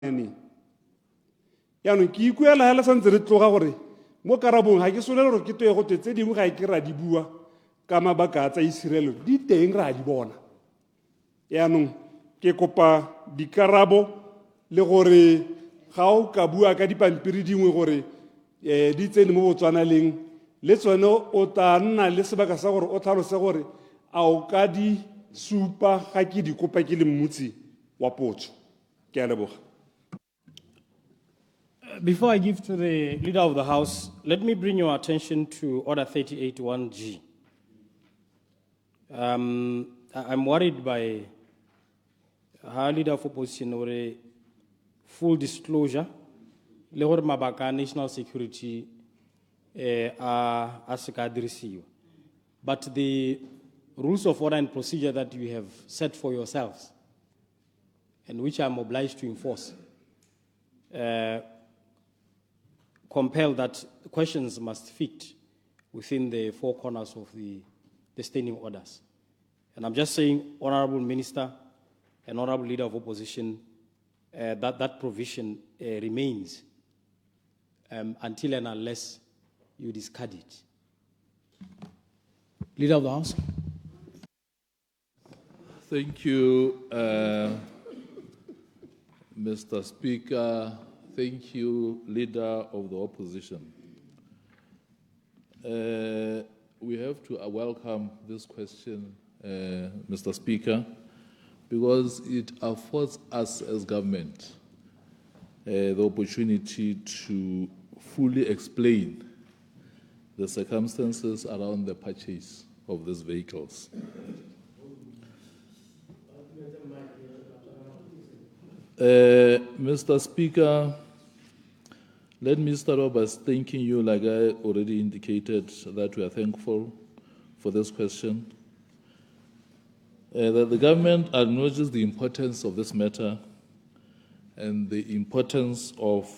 ene yaanong ke ikuela hela santse re tloga gore mo karabong ga ke solele gore ke toye go tse dingwe ga ke ra di bua ka mabaka tsa isirelo di teng ra di bona yaanong ke kopa dikarabo le gore ga o ka bua ka dipampiri dingwe gore di tsene mo botswanaleng le tsone o tla nna le sebaka sa gore o tlhalose gore a o ka di supa ga ke di kopa ke le mmutsi wa potso ke a leboga. Before I give to the Leader of the House, let me bring your attention to Order 38.1G. I'm worried by our Leader of Opposition or a full disclosure, le gore mabaka national security a se ka dirisiwa. But the rules of order and procedure that you have set for yourselves, and which I'm obliged to enforce, compel that questions must fit within the four corners of the standing orders. And I'm just saying, Honorable Minister and Honorable Leader of Opposition, that provision remains until and unless you discard it. Leader of the House. Thank you, Mr. Speaker. Thank you, Leader of the Opposition. We have to welcome this question, Mr. Speaker, because it affords us as government the opportunity to fully explain the circumstances around the purchase of these vehicles. Mr. Speaker, let me start off by thanking you, like I already indicated, that we are thankful for this question. That the government acknowledges the importance of this matter and the importance of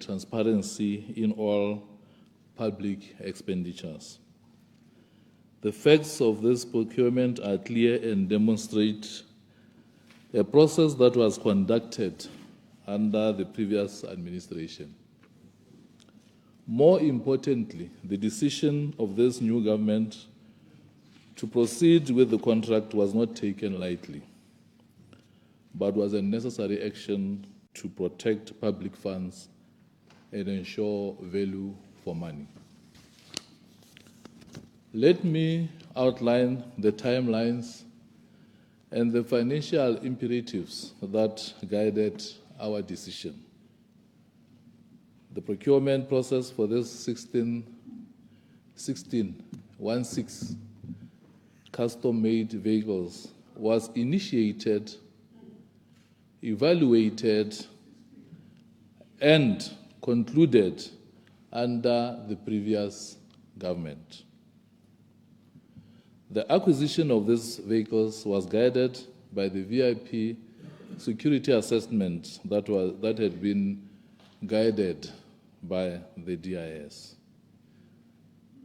transparency in all public expenditures. The facts of this procurement are clear and demonstrate a process that was conducted under the previous administration. More importantly, the decision of this new government to proceed with the contract was not taken lightly, but was a necessary action to protect public funds and ensure value for money. Let me outline the timelines and the financial imperatives that guided our decision. The procurement process for this 16 custom-made vehicles was initiated, evaluated, and concluded under the previous government. The acquisition of these vehicles was guided by the VIP security assessment that had been guided by the DIS.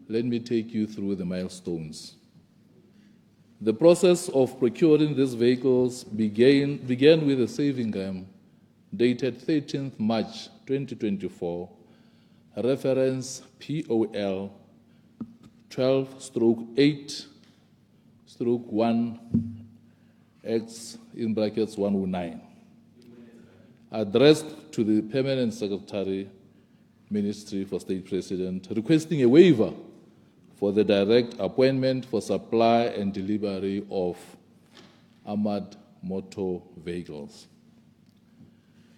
Let me take you through the milestones. The process of procuring these vehicles began with a saving dated 13th March 2024, reference POL 12/1/X(109), addressed to the Permanent Secretary, Ministry for State President, requesting a waiver for the direct appointment for supply and delivery of armored motor vehicles.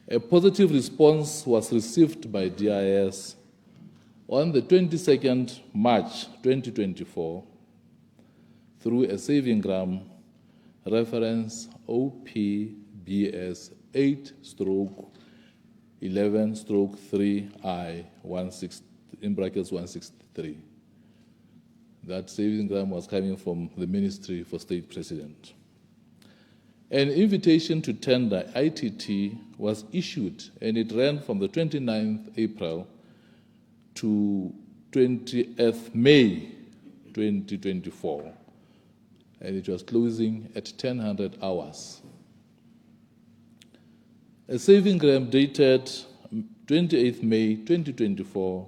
A positive response was received by DIS on the 22nd March 2024 through a saving reference OPBS 8/11/3I163. That saving was coming from the Ministry for State President. An invitation to tender ITT was issued, and it ran from the 29th April to 20th May 2024, and it was closing at 1000 hours. A saving grant dated 28th May 2024,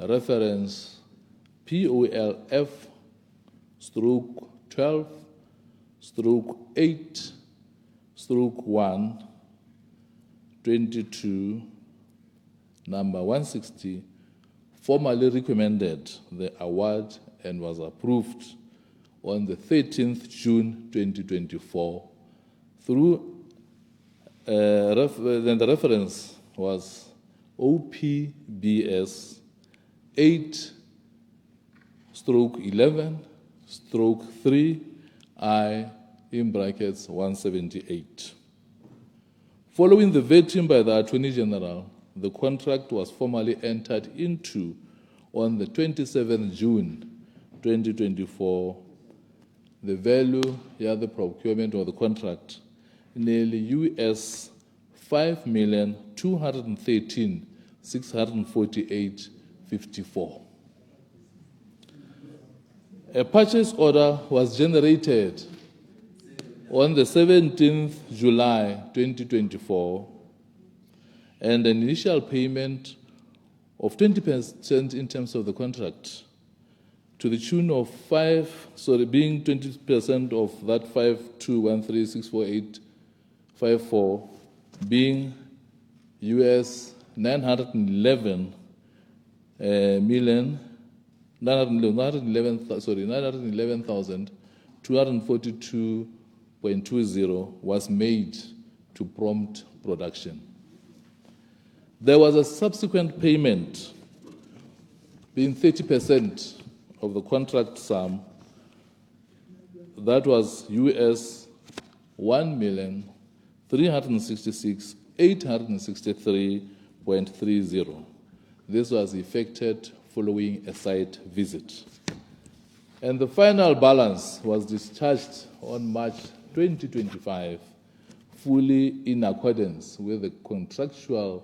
reference POLF/12/8/1/22, number 160, formally recommended the award and was approved on the 13th June 2024 through then the reference was OPBS 8/11/3I in brackets 178. Following the vetting by the Attorney General, the contract was formally entered into on the 27th June 2024. The value, the procurement of the contract, nearly US 5,213,648.54. A purchase order was generated on the 17th July 2024, and an initial payment of 20% in terms of the contract to the tune of being 20% of that 5,213,648.54, being US 911,242.20 was made to prompt production. There was a subsequent payment, being 30% of the contract sum, that was US 1,366,863.30. This was effected following a site visit. And the final balance was discharged on March 2025, fully in accordance with the contractual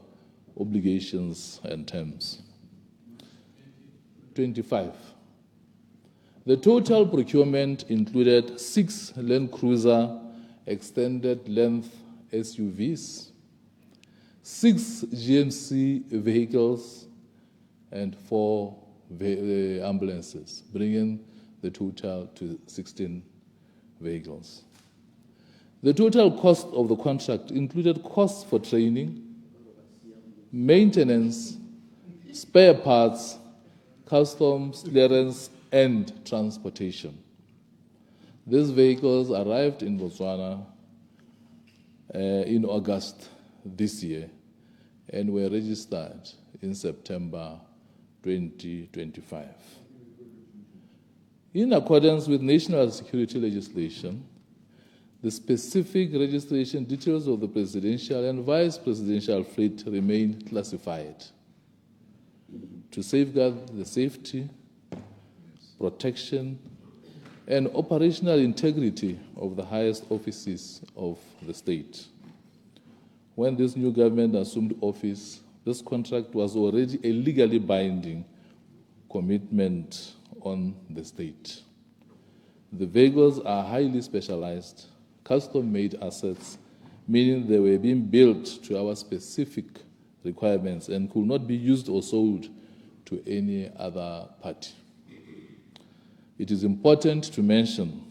obligations and terms. 25. The total procurement included 6 Land Cruiser extended length SUVs, 6 GMC vehicles, and 4 ambulances, bringing the total to 16 vehicles. The total cost of the contract included costs for training, maintenance, spare parts, customs clearance, and transportation. These vehicles arrived in Botswana in August this year and were registered in September 2025. In accordance with national security legislation, the specific registration details of the presidential and vice presidential fleet remain classified to safeguard the safety, protection, and operational integrity of the highest offices of the state. When this new government assumed office, this contract was already a legally binding commitment on the state. The vehicles are highly specialized, custom-made assets, meaning they were being built to our specific requirements and could not be used or sold to any other party. It is important to mention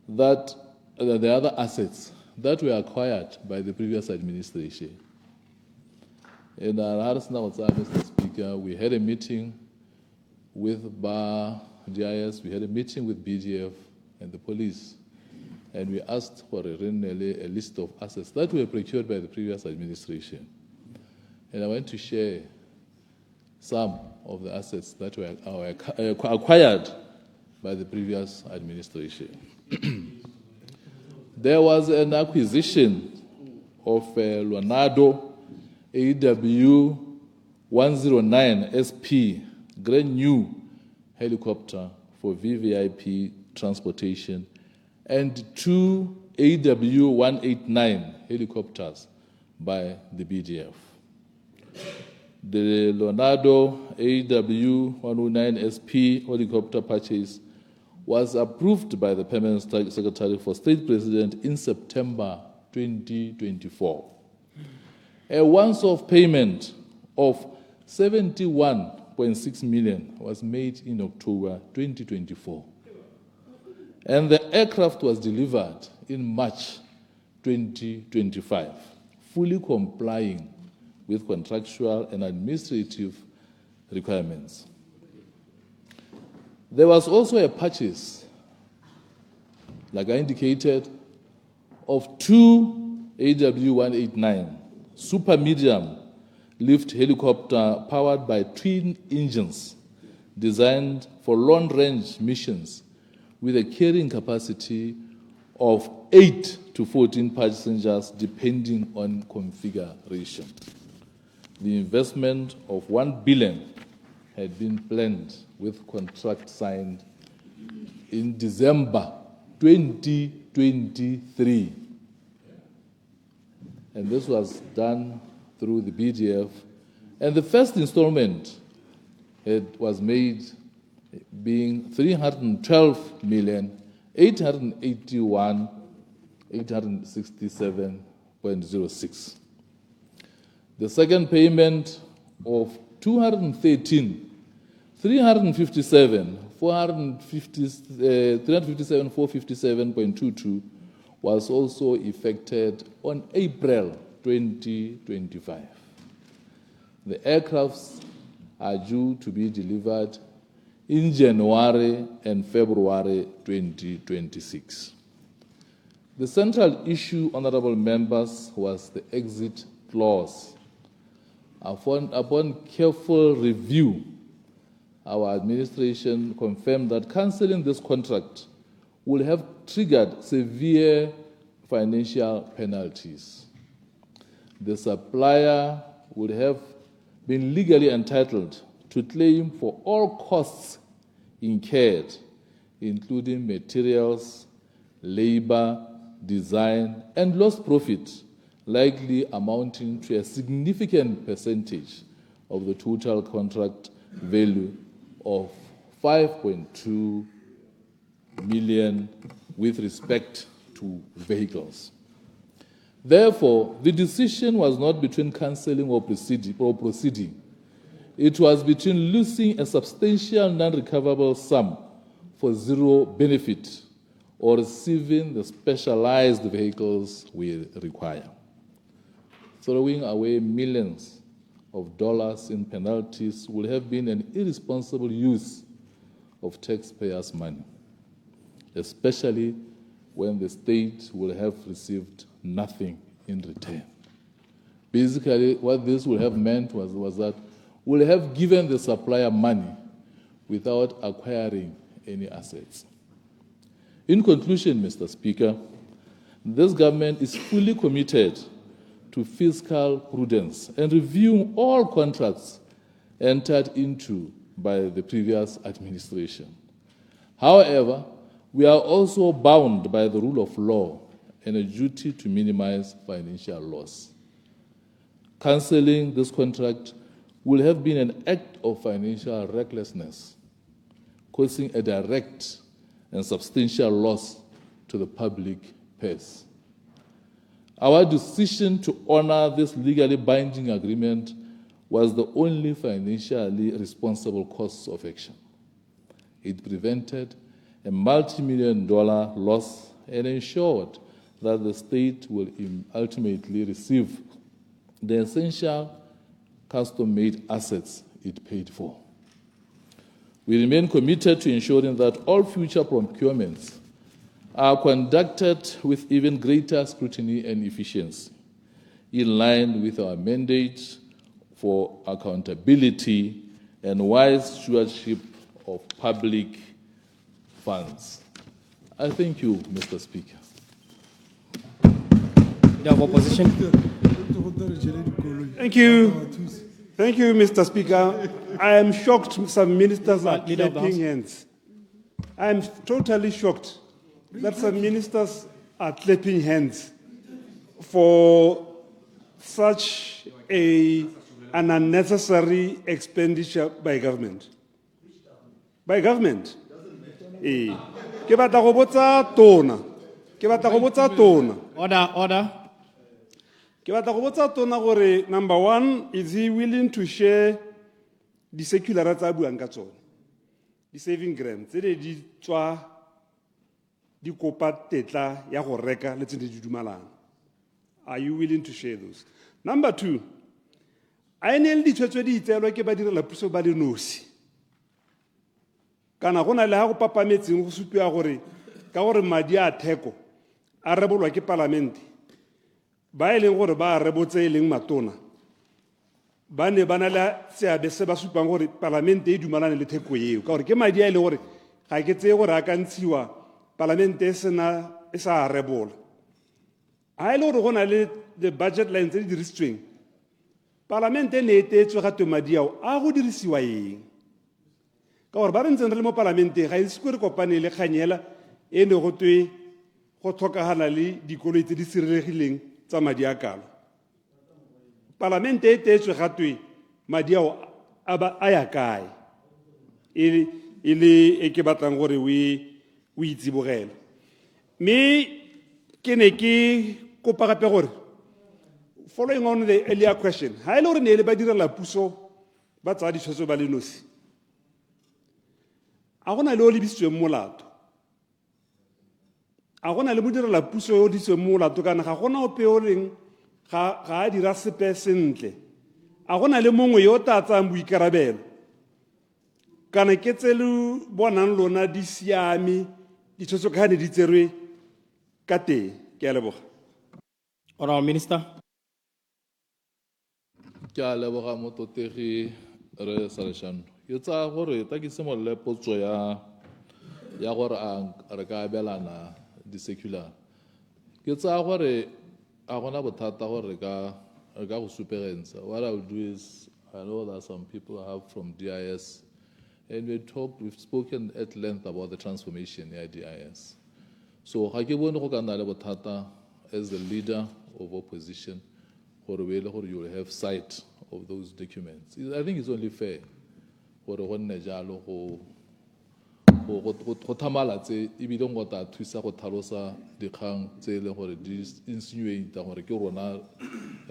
that the other assets that were acquired by the previous administration. And Mr. Speaker, we had a meeting with BAR, DIS, we had a meeting with BGF and the police, and we asked for a list of assets that were procured by the previous administration. And I want to share some of the assets that were acquired by the previous administration. There was an acquisition of a Leonardo AW 109 SP, brand new helicopter for VVIP transportation, and 2 AW 189 helicopters by the BDF. The Leonardo AW 109 SP helicopter purchase was approved by the Permanent Secretary for State President in September 2024. A once-off payment of 71.6 million was made in October 2024. And the aircraft was delivered in March 2025, fully complying with contractual and administrative requirements. There was also a purchase, like I indicated, of 2 AW189 super medium lift helicopter powered by twin engines designed for long-range missions with a carrying capacity of 8 to 14 passengers depending on configuration. The investment of 1 billion had been planned with contract signed in December 2023. And this was done through the BDF. And the first installment was made being 312,881,867.06. The second payment of 357,457.22 was also effected on April 2025. The aircrafts are due to be delivered in January and February 2026. The central issue, honorable members, was the exit clause. Upon careful review, our administration confirmed that cancelling this contract will have triggered severe financial penalties. The supplier would have been legally entitled to claim for all costs incurred, including materials, labor, design, and lost profit, likely amounting to a significant percentage of the total contract value of 5.2 million with respect to vehicles. Therefore, the decision was not between cancelling or proceeding. It was between losing a substantial non-recoverable sum for zero benefit or receiving the specialized vehicles we require. Throwing away millions of dollars in penalties would have been an irresponsible use of taxpayers' money, especially when the state will have received nothing in return. Basically, what this would have meant was that we'll have given the supplier money without acquiring any assets. In conclusion, Mr. Speaker, this government is fully committed to fiscal prudence and reviewing all contracts entered into by the previous administration. However, we are also bound by the rule of law and a duty to minimize financial loss. Cancelling this contract will have been an act of financial recklessness, causing a direct and substantial loss to the public purse. Our decision to honor this legally binding agreement was the only financially responsible course of action. It prevented a multi-million-dollar loss and ensured that the state will ultimately receive the essential custom-made assets it paid for. We remain committed to ensuring that all future procurements are conducted with even greater scrutiny and efficiency, in line with our mandate for accountability and wise stewardship of public funds. I thank you, Mr. Speaker. Leader of Opposition. Thank you. Thank you, Mr. Speaker. I am shocked some ministers are Leader of the clapping House. hands. I am totally shocked that some ministers are clapping hands for such an unnecessary expenditure by government. By government? Eh. Ke batla go botsa tona. Order, order. Ke batla go botsa tona gore number 1, is he willing to share the secular tsa buang ka tsone? Di saving grants, di tswa di kopa tetla ya go reka le tsene di dumalana. Are you willing to share those? Number 2, a ene le ditshwetso di itselwa ke badirela puso ba le nosi. Kana gona le ha go papametseng go supiwa gore ka gore madi a theko a rebolwa ke parlamente, ba e leng gore ba rebotse e leng matona, ba ne ba na le seabe se ba supang gore parlamente e dumalane le theko eo, ka gore ke madi a e leng gore ga ke tseye gore a ka ntshiwa parlamente e sa rebola. Ha e le gore go na le the budget lines tse di dirisitsweng, parlamente ne e teetswe gatwe madi ao a go dirisiwa eng? Ka gore ba re ntseng re le mo parlamenteng ga ise ko re kopane le kganyela e ne go twe go tlhokagala le dikoloi tse di sirelegileng tsa madi a kalo. Parlamente e teetswe gatwe madi ao a ya kae e le e ke batlang gore o itsibogela. Mme ke ne ke kopa gape gore following on the earlier question, ha e le gore ne le ba direla puso ba tsaya ditshwetso ba le nosi, a gona le o lebisitsweng molato, a gona le modirela puso yo disitsweng molato, kana ga gona ope o leng ga a dira sepe sentle, a gona le mongwe yo o tla tsayang boikarabelo, kana ke tse le bonang lona di siame ditshwetso ka ne di tserwe ka teng. Ke a leboga. Honorable Minister. Ke a leboga mototegi re Saleshano. Ke tsa gore ta ke simololle potso ya gore a re ka abelana di secular. Ke tsa gore a gona bothata gore re ka go superensa. What I will do is, I know that some people have from DIS, and we've spoken at length about the transformation at DIS. So ga ke bone go ka nna le bothata as the leader of opposition gore you will have sight of those documents. I think it's only fair gore go nne jalo go thamala tse ebile go ta thusa go thalosa dikgang tse le gore di insinuate gore ke rona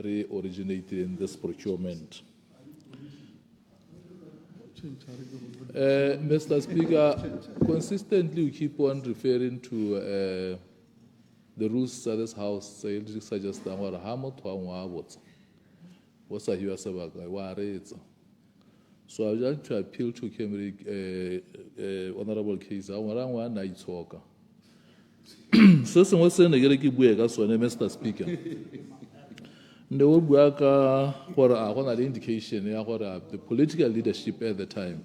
re originated in this procurement. Mr. Speaker, consistently we keep on referring to the rules of this House. I suggest that we have more to so I would like to appeal to Honorable Case. I want to talk. So, Mr. Speaker. The indication the political leadership at the time,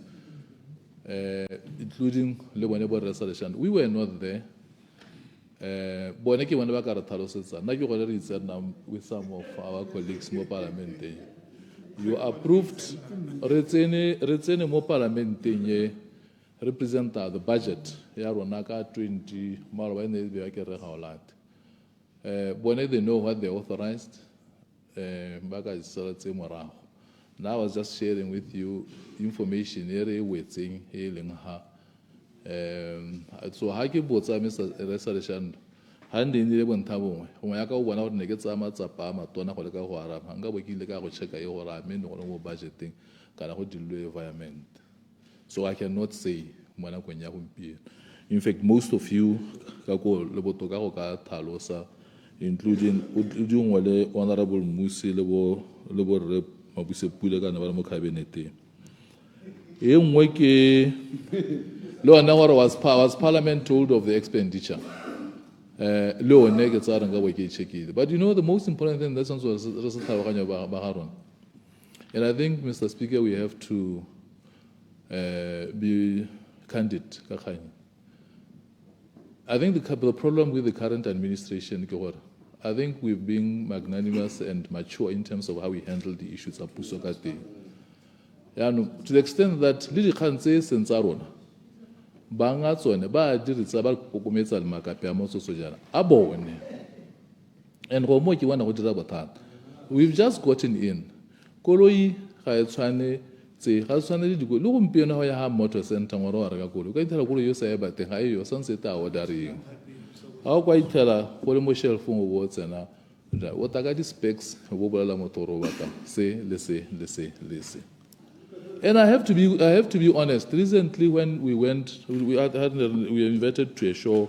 including Lebanese resolution, we were not there. With some of our colleagues in Parliament, you approved retene mo Parliament represent the budget ya rona ka 20 malwa ne be ke re gaolat. They know what they authorized. Now I was just sharing with you information waiting hailing her. So I keep what's Mr. Restoration. Hand in the one tabo. When I go one out and get some Pama, Tona Holaka, Hanga, we kill the guy check or I mean, or no budgeting, can I hold the environment. So I cannot say when I can be. In fact, most of you, Kako, Lobotoka, Talosa, including Honorable Musi Lebo Rep Mabuse Pulega Navarmo Cabinet. Law and was Parliament told of the expenditure. Law and negatives are check. But you know the most important thing that's also and I think, Mr. Speaker, we have to be candid. I think the problem with the current administration, I think we've been magnanimous and mature in terms of how we handle the issues of Pusokate. To the extent that Lili Khan says in Zarona, Bangatsone, Ba did it about Kukumetsal Makapia Moso Sojana, Abone, and Romoki one of the we've just gotten in. Koloi, Hayatwane, say, Hasani, Lum Piano Have Motors and Tamoro Ragulu, get a good you say, but the high your sunset or Dari. How quite tell her, Polymoshel phone words and o ta ka di-specs bo bolela motho gore o batla se le se le se le se. And I have to be honest. Recently, when we went, we were invited to a show,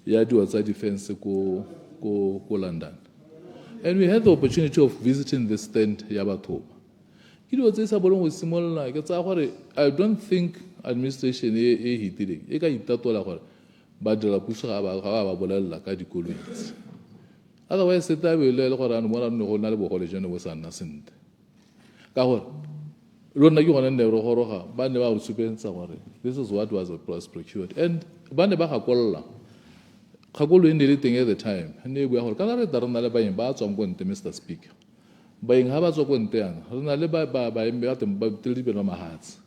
outside defense go London, and we had the opportunity of visiting the stand Yabatop. It was this about small like I don't think administration hitting. Eka itatola gore ba dira puso ga ba bolela ka dikoloi. Otherwise, se tabe le gore ane mona no na le bogole jeno bo sa nna sente. Ka gore rona ke gona ne re goroga ba ne ba o supentsha gore this is what was procured, and ba ne ba gakolla gakolo e ne le teng at the time ne bua gore ka re rena le baeng ba tswang go nte Mr. Speaker baeng ha ba tswa go nte yana rena le ba embe ba teng ba tele ba mahatsi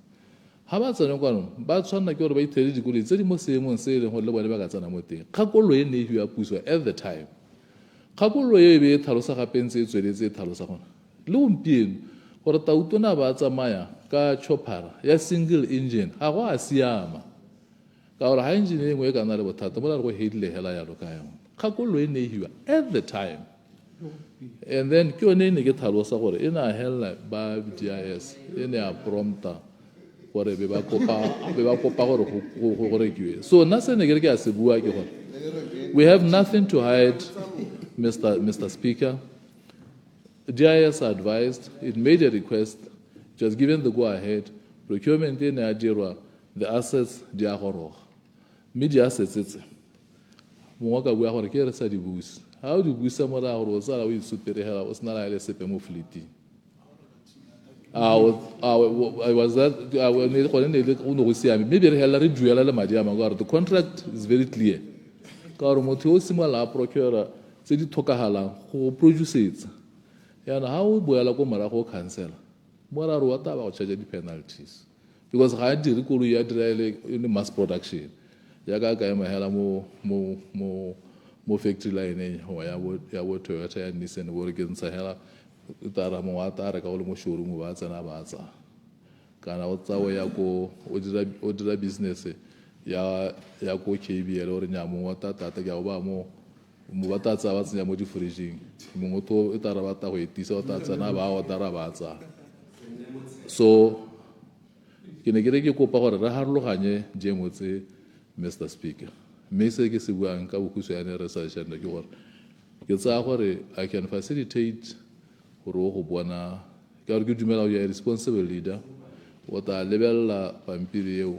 ha ba tsana kwano ba tshwana ke gore ba ithele dikoloi tse di mo seemong se le gore le bone ba ka tsana mo teng gakolo e ne e bua puso at the time gakolo e be tlhalosa gape ntse e tsweletse tlhalosa gona le gompieno gore tautona ba tsamaya ka chopper ya single engine ga go a siama ka gore ha engine e nngwe e ka nna le bothata mo la re go hedile hela yalo ka yone gakolo e ne e hiwa at the time, and then ke yone e ne ke tlhalosa gore e na hela ba GIS e ne a prompta gore be ba kopa gore go rekiwe. So nna se ne ke re ke a se bua ke gore we have nothing to hide, Mr. Speaker. GIS advised, it made a request, it was given the go-ahead, procurement in Nigeria, the assets, they are horror. Media assets, it's Mwaka we are here at the boost. How do we some other was that we super hell was not a sepemo flitty? I was that I will need maybe a Hillary Juella Madiama. The contract is very clear. Karumoto similar procurer said it took a hala who produces it. And how will I go Maraho cancel? What are what about charging the penalties? Because I did in the mass production. Yaga Mahela mo factory line or I would Toyota and Nissan work against Sahela, Taramoata, Rakaolo showroom, Vats and Abaza. Can I go Odra business? Ya go KB or Yamuata, Tatagawamo. Mubatsa wa tsenya mo di-fridging mongotho e tarabata go etisa o ta tsena ba o tarabatsa. So ke ne ke re ke kopa gore re harologanye demo tse, Mr. Speaker, mme se ke se buang ka bokhutso ya ne re sa shanda ke gore ke tsaya gore I can facilitate gore o go bona ka gore ke dumela o ya responsible leader o ta lebella pampiri eo